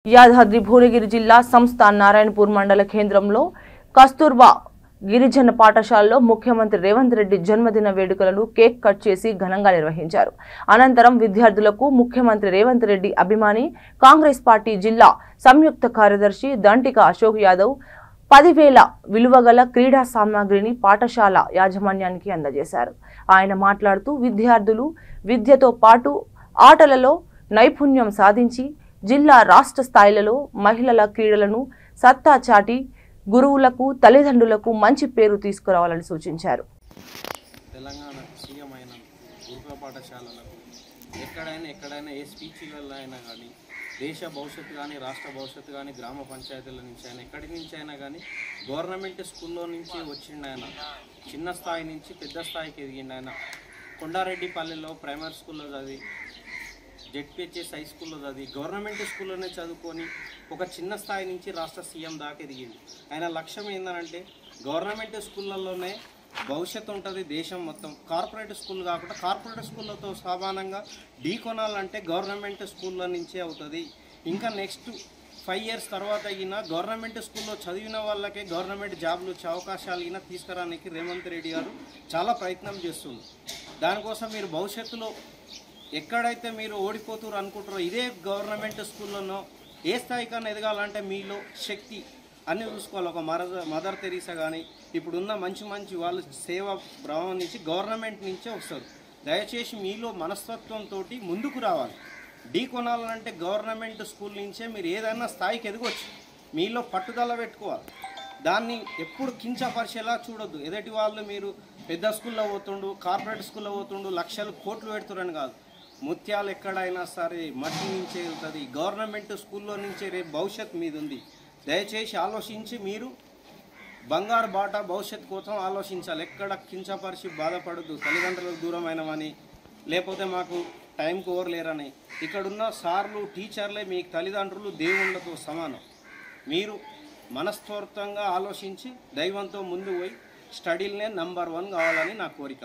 యాదాద్రి భువనగిరి జిల్లా సంస్థ నారాయణపూర్ మండల కేంద్రంలో కస్తూర్బా గిరిజన పాఠశాలలో ముఖ్యమంత్రి రేవంత్ రెడ్డి జన్మదిన వేడుకలను కేక్ కట్ చేసి ఘనంగా నిర్వహించారు. అనంతరం విద్యార్థులకు ముఖ్యమంత్రి రేవంత్ రెడ్డి అభిమాని కాంగ్రెస్ పార్టీ జిల్లా సంయుక్త కార్యదర్శి దంటిక అశోక్ యాదవ్ 10,000 విలువగల క్రీడా సామాగ్రిని పాఠశాల యాజమాన్యానికి అందజేశారు. ఆయన మాట్లాడుతూ విద్యార్థులు విద్యతో పాటు ఆటలలో నైపుణ్యం సాధించి జిల్లా రాష్ట్ర స్థాయిలలో మహిళల క్రీడలను సత్తా చాటి గురువులకు తల్లిదండ్రులకు మంచి పేరు తీసుకురావాలని సూచించారు. తెలంగాణ సీఎం అయిన గురుకుల పాఠశాలలకు ఎక్కడైనా ఏ స్పీచ్లలో అయినా కానీ దేశ భవిష్యత్తు కానీ రాష్ట్ర భవిష్యత్తు కానీ గ్రామ పంచాయతీల నుంచి అయినా ఎక్కడి నుంచి అయినా కానీ గవర్నమెంట్ స్కూల్లో నుంచి వచ్చిండు ఆయన. చిన్న స్థాయి నుంచి పెద్ద స్థాయికి ఎదిగిండు ఆయన. కొండారెడ్డిపల్లిలో ప్రైమరీ స్కూల్లో చదివి జెడ్పిహెచ్ఎస్ హై స్కూల్లో చదివి గవర్నమెంట్ స్కూల్లోనే చదువుకొని ఒక చిన్న స్థాయి నుంచి రాష్ట్ర సీఎం దాకా ఎదిగింది. ఆయన లక్ష్యం ఏంటంటే గవర్నమెంట్ స్కూళ్ళల్లోనే భవిష్యత్తు ఉంటుంది దేశం మొత్తం. కార్పొరేట్ స్కూల్ కాకుండా కార్పొరేట్ స్కూళ్ళతో సమానంగా ఢీ కొనాలంటే గవర్నమెంట్ స్కూళ్ళ నుంచే అవుతుంది. ఇంకా నెక్స్ట్ 5 years తర్వాత అయినా గవర్నమెంట్ స్కూల్లో చదివిన వాళ్ళకే గవర్నమెంట్ జాబ్లు వచ్చే అవకాశాలు అయినా తీసుకురానికి రేవంత్ రెడ్డి గారు చాలా ప్రయత్నం చేస్తుంది. దానికోసం మీరు భవిష్యత్తులో ఎక్కడైతే మీరు ఓడిపోతారు అనుకుంటారో ఇదే గవర్నమెంట్ స్కూల్లోనో ఏ స్థాయికన్నా ఎదగాలంటే మీలో శక్తి అన్నీ చూసుకోవాలి. ఒక మదర్ తెరీసా కానీ ఇప్పుడున్న మంచి వాళ్ళు సేవా భావం నుంచి గవర్నమెంట్ నుంచే వస్తారు. దయచేసి మీలో మనస్తత్వంతో ముందుకు రావాలి. ఢీ కొనాలంటే గవర్నమెంట్ స్కూల్ నుంచే మీరు ఏదైనా స్థాయికి ఎదగవచ్చు. మీలో పట్టుదల పెట్టుకోవాలి. దాన్ని ఎప్పుడు కించపరిచేలా చూడొద్దు. ఎదటి వాళ్ళు మీరు పెద్ద స్కూల్లో పోతుండు కార్పొరేట్ స్కూల్లో పోతుండు లక్షలు కోట్లు పెడుతురని కాదు. ముత్యాలు ఎక్కడైనా సరే మట్టి నుంచే వెళ్తుంది. గవర్నమెంట్ స్కూల్లో నుంచే రేపు భవిష్యత్ మీద ఉంది. దయచేసి ఆలోచించి మీరు బంగారు బాట భవిష్యత్తు కోసం ఆలోచించాలి. ఎక్కడ కించపరిచి బాధపడద్దు. తల్లిదండ్రులకు దూరమైనవని లేకపోతే మాకు టైంకి ఓవర్లేరని. ఇక్కడున్న సార్లు టీచర్లే మీ తల్లిదండ్రులు దేవుళ్ళతో సమానం. మీరు మనస్ఫూర్తంగా ఆలోచించి దైవంతో ముందు పోయి స్టడీలనే నంబర్ 1 కావాలని నా కోరిక.